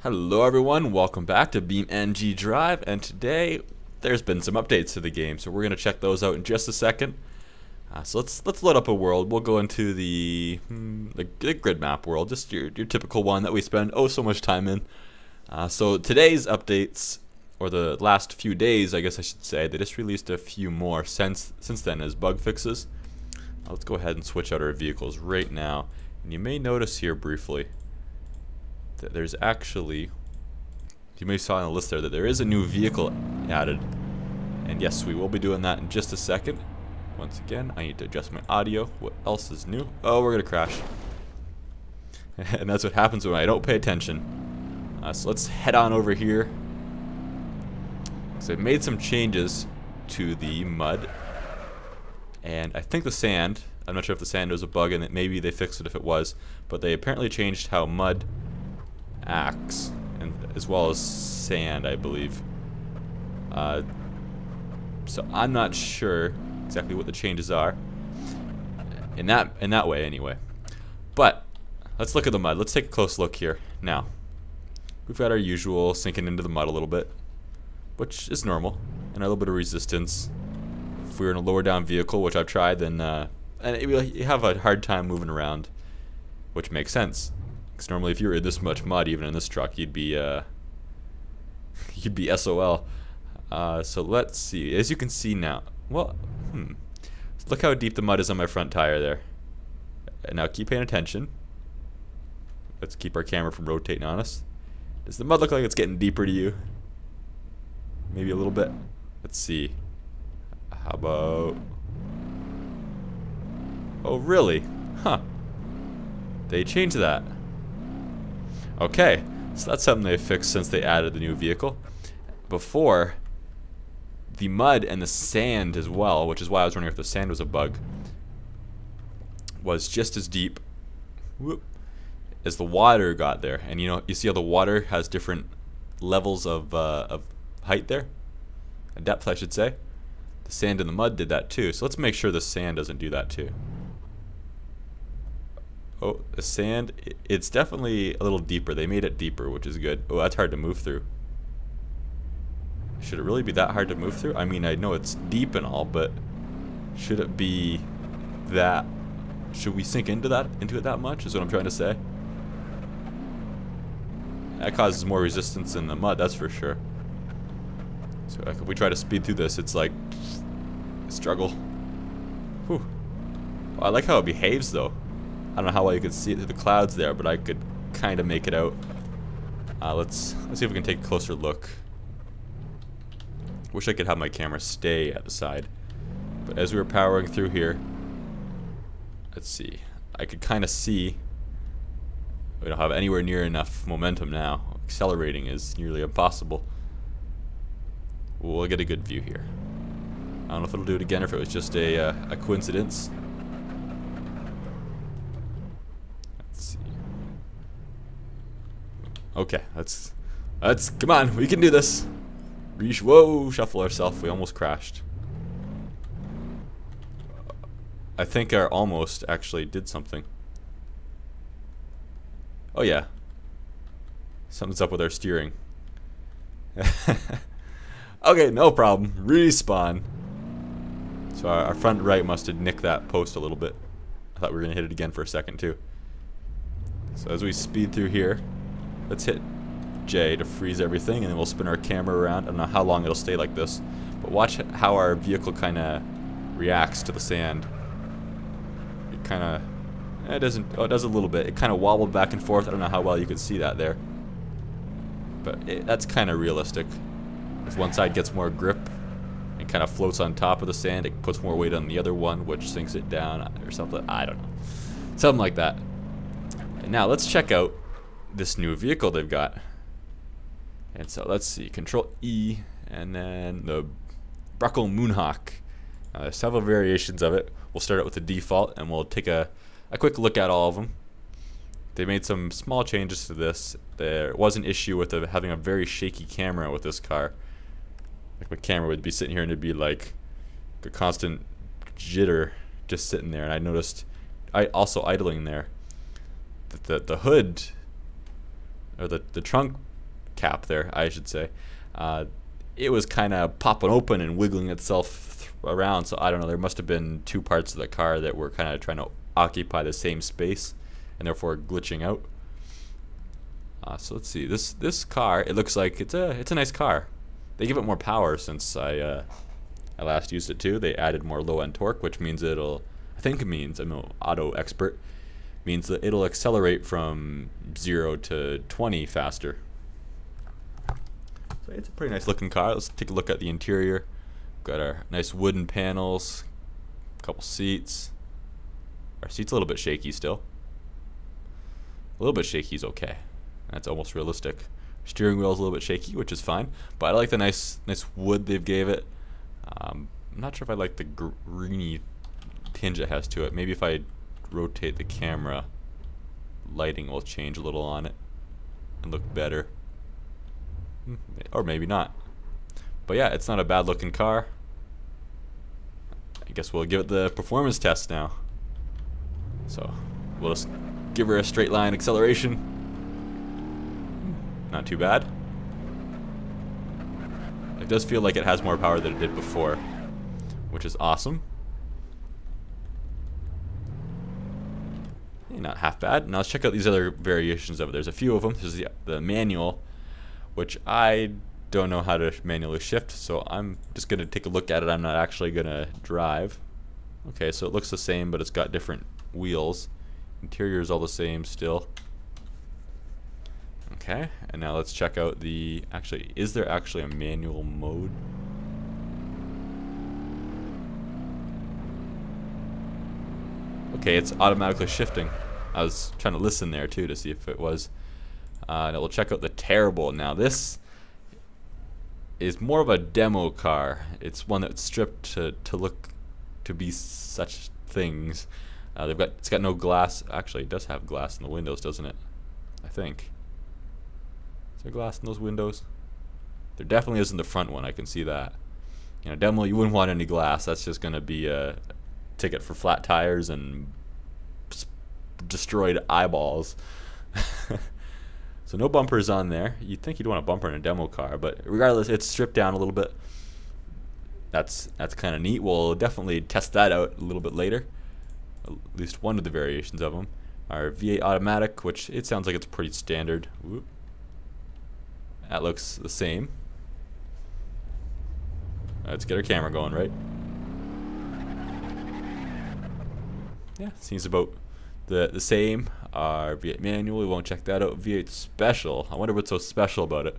Hello everyone, welcome back to BeamNG Drive, and today there's been some updates to the game, so we're going to check those out in just a second. So let's load up a world. We'll go into the grid map world, just your typical one that we spend so much time in. So today's updates, or the last few days I guess I should say, they just released a few more since then as bug fixes. Let's go ahead and switch out our vehicles right now, and you may notice here briefly that there's actually, you may saw on the list there, that there is a new vehicle added. And yes, we will be doing that in just a second. Once again, I need to adjust my audio. What else is new? Oh, we're gonna crash. And that's what happens when I don't pay attention. So let's head on over here. So I've made some changes to the mud. And I think the sand, I'm not sure if the sand was a bug and maybe they fixed it if it was, but they apparently changed how mud acts, and as well as sand, I believe. So I'm not sure exactly what the changes are in that way anyway. But let's look at the mud. Let's take a close look here. Now we've got our usual sinking into the mud a little bit, which is normal, and a little bit of resistance. If we were in a lower down vehicle, which I've tried, then you have a hard time moving around, which makes sense. Because normally if you were in this much mud, even in this truck, you'd be SOL. So let's see. As you can see now, well, look how deep the mud is on my front tire there. And now keep paying attention. Let's keep our camera from rotating on us. Does the mud look like it's getting deeper to you? Maybe a little bit. Let's see. How about? Oh, really? Huh. They changed that. Okay, so that's something they fixed since they added the new vehicle. Before, the mud and the sand as well, which is why I was wondering if the sand was a bug, was just as deep as the water got there. And you see how the water has different levels of height there? Depth, I should say. The sand and the mud did that too. So let's make sure the sand doesn't do that too. Oh, the sand, it's definitely a little deeper. They made it deeper, which is good. Oh, that's hard to move through. Should it really be that hard to move through? I mean, I know it's deep and all, but should it be that? Should we sink into it that much, is what I'm trying to say? That causes more resistance in the mud, that's for sure. So if we try to speed through this, it's like a struggle. Whew. Well, I like how it behaves though. I don't know how well you could see it through the clouds there, but I could kind of make it out. Let's see if we can take a closer look. Wish I could have my camera stay at the side. But as we were powering through here, let's see. I could kind of see we don't have anywhere near enough momentum now. Accelerating is nearly impossible. We'll get a good view here. I don't know if it'll do it again or if it was just a coincidence. Okay, let's come on, we can do this. Whoa, shuffle ourselves. We almost crashed. I think our almost actually did something. Oh yeah, something's up with our steering. Okay, no problem. Respawn. So our front right must have nicked that post a little bit. I thought we were gonna hit it again for a second too. So as we speed through here, let's hit J to freeze everything, and then we'll spin our camera around. I don't know how long it'll stay like this, but watch how our vehicle kind of reacts to the sand. It kind of, it doesn't, oh, it does a little bit. It kind of wobbled back and forth. I don't know how well you can see that there, but that's kind of realistic. As one side gets more grip and kind of floats on top of the sand, it puts more weight on the other one, which sinks it down or something. I don't know, something like that. And now let's check out this new vehicle they've got. And so let's see, Control E, and then the Bruckell Moonhawk. There's several variations of it. We'll start out with the default, and we'll take a quick look at all of them. They made some small changes to this. There was an issue with having a very shaky camera with this car. Like my camera would be sitting here and it'd be like a constant jitter just sitting there. And I noticed, also idling there, that the hood or the trunk cap there, I should say. It was kind of popping open and wiggling itself around, so I don't know, there must have been two parts of the car that were kind of trying to occupy the same space and therefore glitching out. So let's see, this car, it looks like it's a nice car. They give it more power since I last used it too. They added more low end torque, which means I'm an auto expert, means that it'll accelerate from 0 to 20 faster. So it's a pretty nice looking car. Let's take a look at the interior. Got our nice wooden panels, a couple seats. Our seat's a little bit shaky still. A little bit shaky is okay. That's almost realistic. Steering wheel's a little bit shaky, which is fine. But I like the nice wood they've gave it. I'm not sure if I like the greeny tinge it has to it. Maybe if I rotate the camera, lighting will change a little on it and look better. Or maybe not. But yeah, it's not a bad looking car. I guess we'll give it the performance test now. So we'll just give her a straight line acceleration. Not too bad. It does feel like it has more power than it did before, which is awesome. Not half bad. Now let's check out these other variations of it. There's a few of them. There's the manual, which I don't know how to manually shift, so I'm just going to take a look at it. I'm not actually going to drive. Okay, so it looks the same, but it's got different wheels. Interior is all the same still. Okay, and now let's check out the, actually, is there actually a manual mode? Okay, it's automatically shifting. I was trying to listen there too to see if it was. Now we'll check out the terrible. Now this is more of a demo car. It's one that's stripped to look to be such things. It's got no glass. Actually, it does have glass in the windows, doesn't it? I think. Is there glass in those windows? There definitely is in the front one. I can see that. You know, demo, you wouldn't want any glass. That's just going to be a ticket for flat tires and destroyed eyeballs. So no bumpers on there. You'd think you'd want a bumper in a demo car, but regardless, it's stripped down a little bit. That's kind of neat. We'll definitely test that out a little bit later. At least one of the variations of them. Our V8 automatic, which it sounds like it's pretty standard. Whoop. That looks the same. Let's get our camera going, right? Yeah, seems about the same. Our V8 manual, we won't check that out. V8 special, I wonder what's so special about it.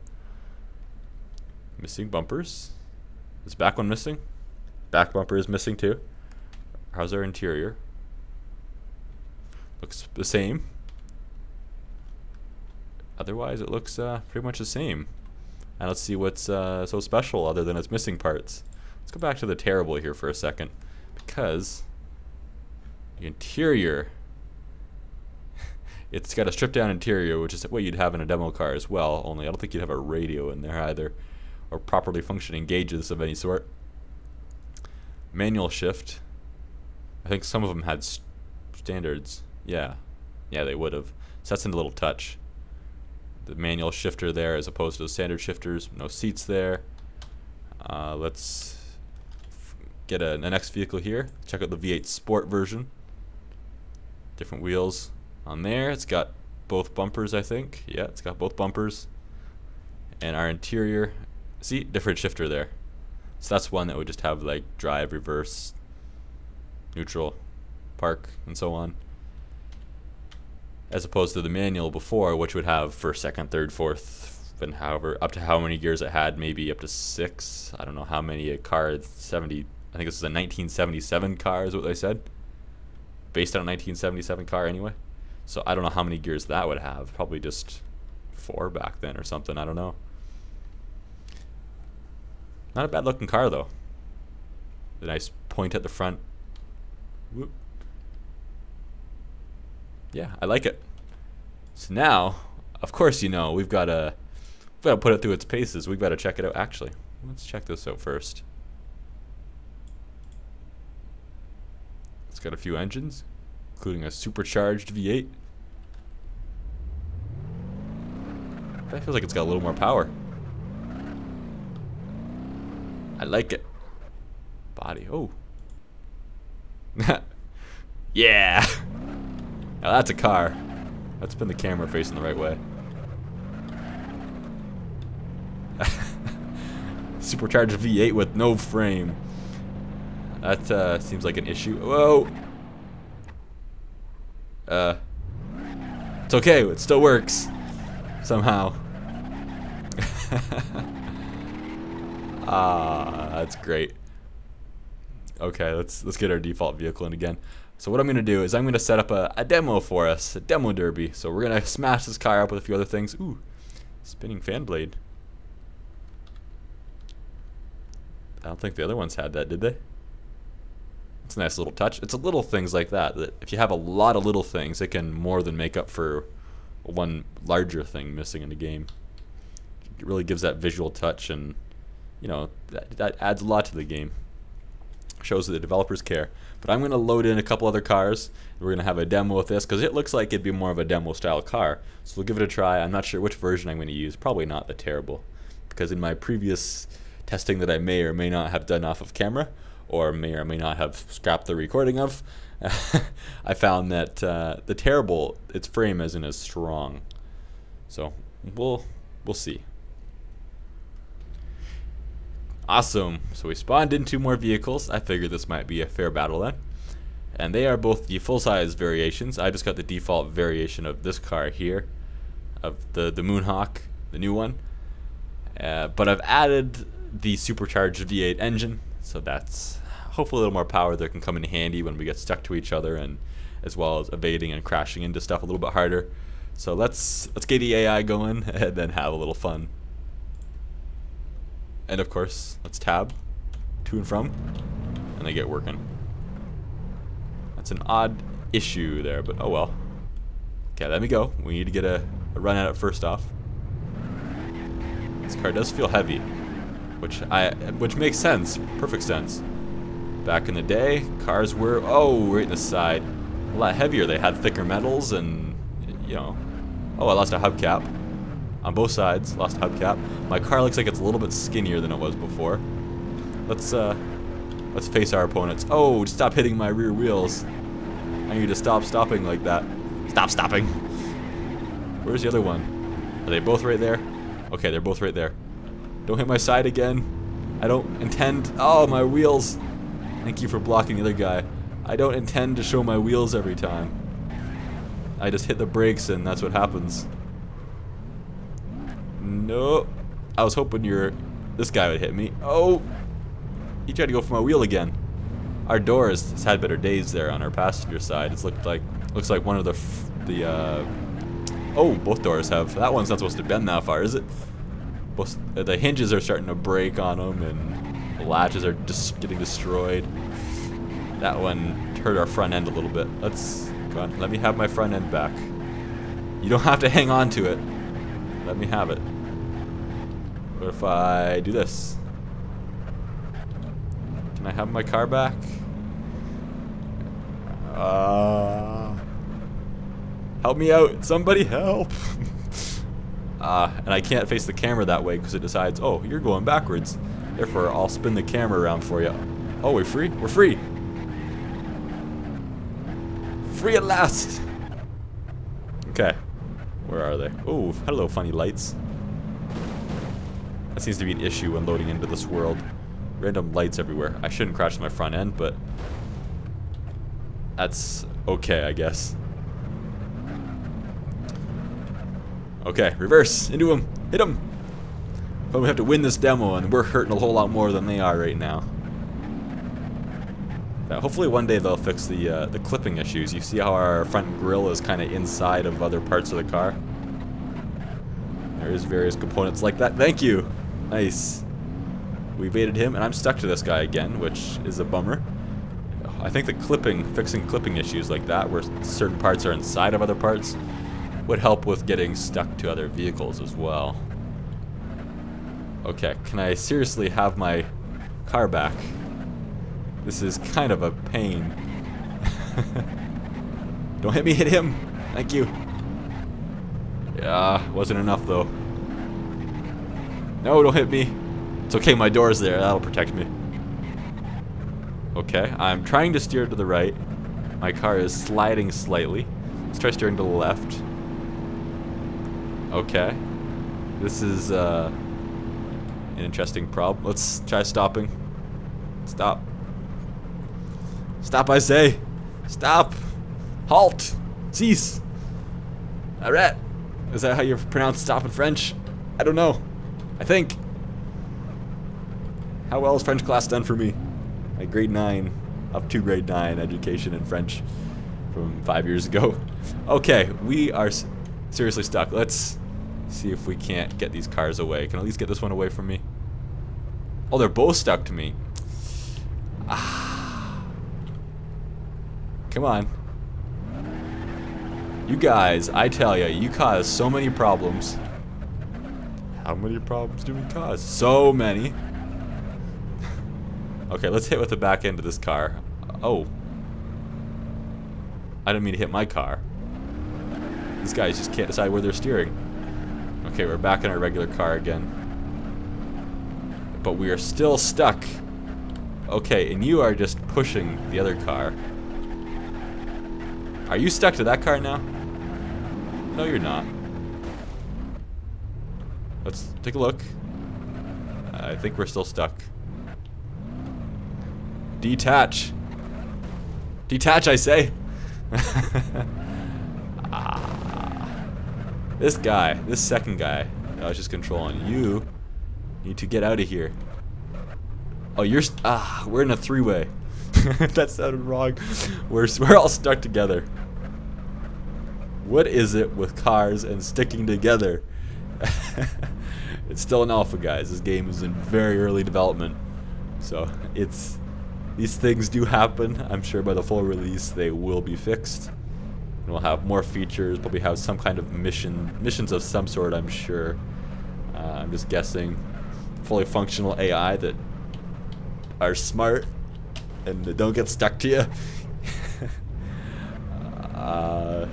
Missing bumpers. Is the back one missing? Back bumper is missing too. How's our interior? Looks the same. Otherwise it looks pretty much the same. And let's see what's so special other than its missing parts. Let's go back to the terrible here for a second, because the interior, it's got a stripped down interior, which is what you'd have in a demo car as well, only I don't think you'd have a radio in there either, or properly functioning gauges of any sort. Manual shift, I think some of them had standards. Yeah, they would have. So that's a little touch. The manual shifter there as opposed to the standard shifters. No seats there. Let's get the next vehicle here. Check out the V8 Sport version. Different wheels on there. It's got both bumpers, I think. Yeah, it's got both bumpers. And our interior, see, different shifter there. So that's one that would just have like drive, reverse, neutral, park, and so on. As opposed to the manual before, which would have first, second, third, fourth, and however, up to how many gears it had, maybe up to 6. I don't know how many a car, 70, I think this is a 1977 car is what they said. Based on a 1977 car anyway. So I don't know how many gears that would have. Probably just 4 back then or something, I don't know. Not a bad looking car though. The nice point at the front. Whoop. Yeah, I like it. So now, of course, you know, we've got to put it through its paces. We've got to check it out. Actually, let's check this out first. It's got a few engines, including a supercharged V8. That feels like it's got a little more power. I like it. Body. Oh. Yeah. Now that's a car. Let's spin the camera facing the right way. Supercharged V8 with no frame. That seems like an issue. Whoa. It's okay. It still works somehow. That's great. Okay, let's get our default vehicle in again. So what I'm gonna do is I'm gonna set up a demo for us, a demo derby. So we're gonna smash this car up with a few other things. Ooh, spinning fan blade. I don't think the other ones had that, did they? It's a nice little touch. It's a little things like that, that if you have a lot of little things, it can more than make up for one larger thing missing in the game. It really gives that visual touch, and you know, that adds a lot to the game. Shows that the developers care. But I'm going to load in a couple other cars. We're going to have a demo with this because it looks like it'd be more of a demo style car. So we'll give it a try. I'm not sure which version I'm going to use. Probably not the terrible, because in my previous testing that I may or may not have done off of camera, or may not have scrapped the recording of, I found that the terrible, its frame isn't as strong. So we'll see. Awesome. So we spawned in 2 more vehicles. I figured this might be a fair battle then. And they are both the full-size variations. I just got the default variation of this car here, of the Moonhawk, the new one. But I've added the supercharged V8 engine, so that's hopefully a little more power that can come in handy when we get stuck to each other, and as well as evading and crashing into stuff a little bit harder. So let's get the AI going and then have a little fun. And of course, let's tab to and from, and they get working. That's an odd issue there, but oh well. Okay, let me go. We need to get a run at it first off. This car does feel heavy, which makes sense, perfect sense. Back in the day, cars were, right in the side, a lot heavier. They had thicker metals, and you know, I lost a hubcap. On both sides, lost hubcap. My car looks like it's a little bit skinnier than it was before. Let's face our opponents. Oh, stop hitting my rear wheels. I need to stop stopping like that. Stop stopping. Where's the other one? Are they both right there? Okay, they're both right there. Don't hit my side again. I don't intend. Oh, my wheels. Thank you for blocking the other guy. I don't intend to show my wheels every time. I just hit the brakes and that's what happens. No, I was hoping this guy would hit me. Oh, he tried to go for my wheel again. Our doors has had better days there on our passenger side. It's looks like one of both doors have. That one's not supposed to bend that far, is it? Both the hinges are starting to break on them, and the latches are just getting destroyed. That one hurt our front end a little bit. Go on, let me have my front end back. You don't have to hang on to it. Let me have it. What if I do this? Can I have my car back? Help me out. Somebody help. And I can't face the camera that way because it decides, oh, you're going backwards. Therefore, I'll spin the camera around for you. Oh, we're free? We're free. Free at last. Okay. Where are they? Oh, hello, funny lights. That seems to be an issue when loading into this world. Random lights everywhere. I shouldn't crash my front end, but that's okay, I guess. Okay, reverse into him. Hit him. But we have to win this demo, and we're hurting a whole lot more than they are right now. Yeah, hopefully one day they'll fix the clipping issues. You see how our front grille is kind of inside of other parts of the car? There's various components like that. Thank you. Nice. We evaded him, and I'm stuck to this guy again, which is a bummer. I think fixing clipping issues like that, where certain parts are inside of other parts, would help with getting stuck to other vehicles as well. Okay, can I seriously have my car back? This is kind of a pain. Don't hit me, hit him. Thank you. Yeah, wasn't enough though. No, don't hit me. It's okay, my door's there. That'll protect me. Okay, I'm trying to steer to the right. My car is sliding slightly. Let's try steering to the left. Okay. This is an interesting problem. Let's try stopping. Stop. Stop, I say. Stop. Halt. Cease. Arrête. Is that how you pronounce stop in French? I don't know. I think. How well is French class done for me? My grade 9, up to grade 9 education in French from 5 years ago. Okay, we are seriously stuck. Let's see if we can't get these cars away. Can I at least get this one away from me? Oh, they're both stuck to me. Ah. Come on. You guys, I tell ya, you cause so many problems. How many problems do we cause? So many. Okay, let's hit with the back end of this car. Oh. I didn't mean to hit my car. These guys just can't decide where they're steering. Okay, we're back in our regular car again. But we are still stuck. Okay, and you are just pushing the other car. Are you stuck to that car now? No, you're not. Let's take a look. I think we're still stuck. Detach. Detach, I say. This guy, this second guy I was just controlling, you need to get out of here. Oh, we're in a three-way. That sounded wrong. We're all stuck together. What is it with cars and sticking together? It's still an alpha, guys. This game is in very early development, so these things do happen. I'm sure by the full release they will be fixed. And we'll have more features. Probably have some kind of missions of some sort, I'm sure. I'm just guessing. Fully functional AI that are smart and that don't get stuck to you. Are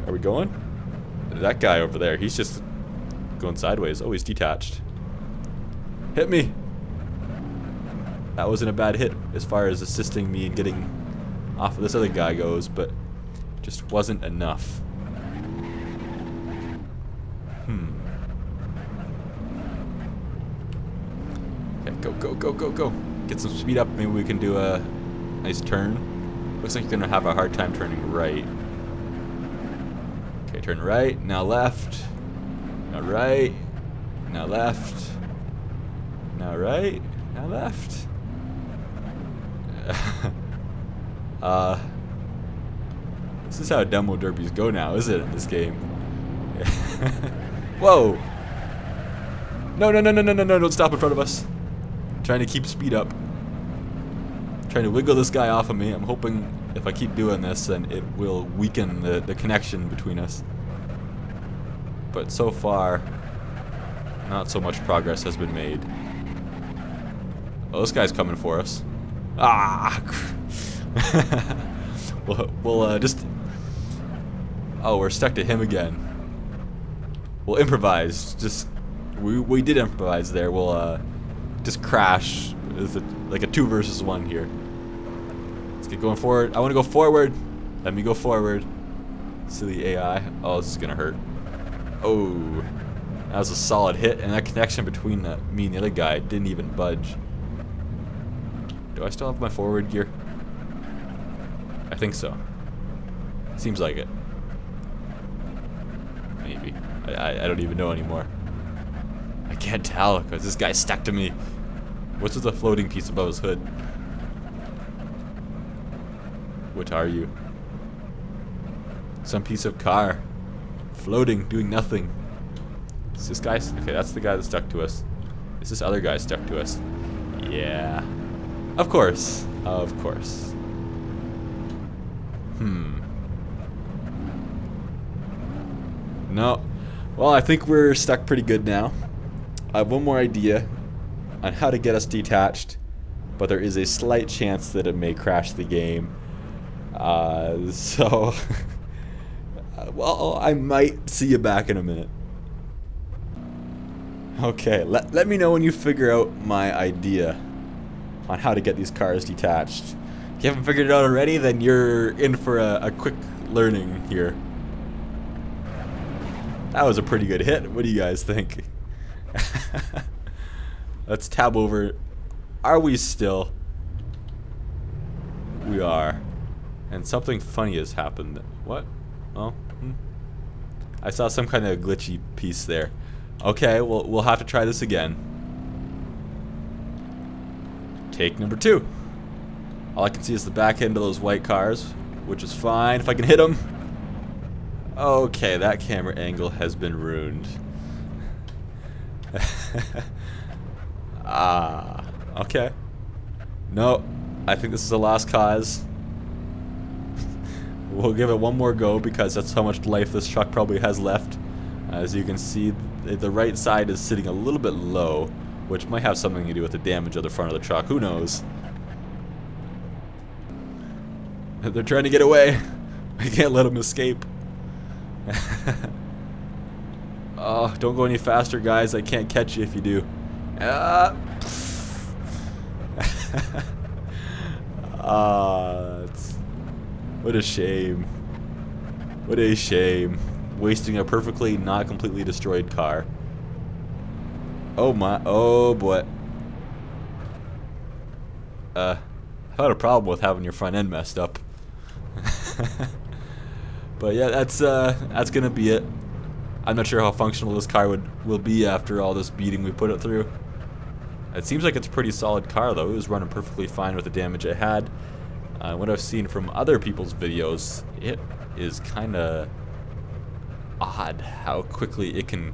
we going? That guy over there, he's just going sideways. Oh, he's detached. Hit me. That wasn't a bad hit as far as assisting me in getting off of this other guy goes, but just wasn't enough. Okay, go. Get some speed up. Maybe we can do a nice turn. Looks like you're gonna have a hard time turning right. Okay, turn right, now left. Now right. Now left. Now right. Now left. This is how demo derbies go now, is it, in this game? Whoa! No, don't stop in front of us. I'm trying to keep speed up. I'm trying to wiggle this guy off of me. I'm hoping if I keep doing this, then it will weaken the connection between us. But so far, not so much progress has been made. Oh, this guy's coming for us. Ah! we'll just... Oh, we're stuck to him again. We'll improvise. We did improvise there. We'll just crash. It's like a 2 versus 1 here. Let's get going forward. I want to go forward. Let me go forward. Silly AI. Oh, this is gonna hurt. Oh, that was a solid hit, and that connection between me and the other guy didn't even budge. Do I still have my forward gear? I think so. Seems like it. Maybe. I don't even know anymore. I can't tell because this guy's stuck to me. What's with the floating piece above his hood? What are you? Some piece of car. Floating, doing nothing. Is this guy? Okay, that's the guy that stuck to us. Is this other guy stuck to us? Yeah. Of course. Of course. No. Well, I think we're stuck pretty good now. I have one more idea on how to get us detached, but there is a slight chance that it may crash the game. So, well, I might see you back in a minute. Okay, let me know when you figure out my idea on how to get these cars detached. If you haven't figured it out already, then you're in for a quick learning here. That was a pretty good hit. What do you guys think? Let's tab over. Are we still? We are. And something funny has happened. What? Oh, I saw some kind of glitchy piece there. Okay, well, we'll have to try this again. Take number 2. All I can see is the back end of those white cars, which is fine if I can hit them. Okay, that camera angle has been ruined. Okay. No, I think this is a lost cause. We'll give it one more go because that's how much life this truck probably has left. As you can see, the right side is sitting a little bit low, which might have something to do with the damage of the front of the truck. Who knows? They're trying to get away. We can't let them escape. Oh, don't go any faster, guys. I can't catch you if you do. What a shame. What a shame. Wasting a perfectly not completely destroyed car. Oh my, oh boy. I had a problem with having your front end messed up. But yeah, that's gonna be it. I'm not sure how functional this car will be after all this beating we put it through. It seems like it's a pretty solid car though. It was running perfectly fine with the damage it had. What I've seen from other people's videos, it is kinda odd how quickly it can.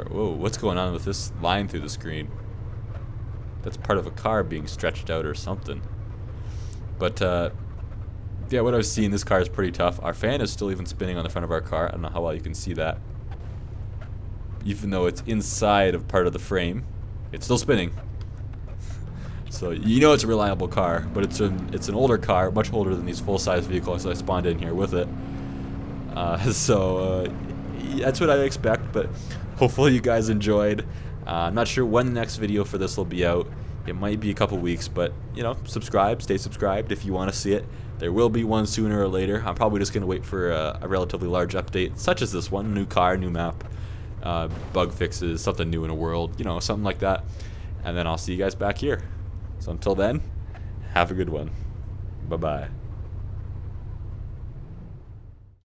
Whoa, what's going on with this line through the screen? That's part of a car being stretched out or something. But yeah, what I've seen, this car is pretty tough. Our fan is still even spinning on the front of our car. I don't know how well you can see that. Even though it's inside of part of the frame, it's still spinning. So you know it's a reliable car, but it's an older car, much older than these full-size vehicles I spawned in here with it. That's what I expect, but hopefully you guys enjoyed. I'm not sure when the next video for this will be out. It might be a couple weeks, but you know, subscribe, stay subscribed if you want to see it. There will be one sooner or later. I'm probably just going to wait for a relatively large update, such as this one, new car, new map, bug fixes, something new in a world, you know, something like that. And then I'll see you guys back here. So until then, have a good one. Bye-bye.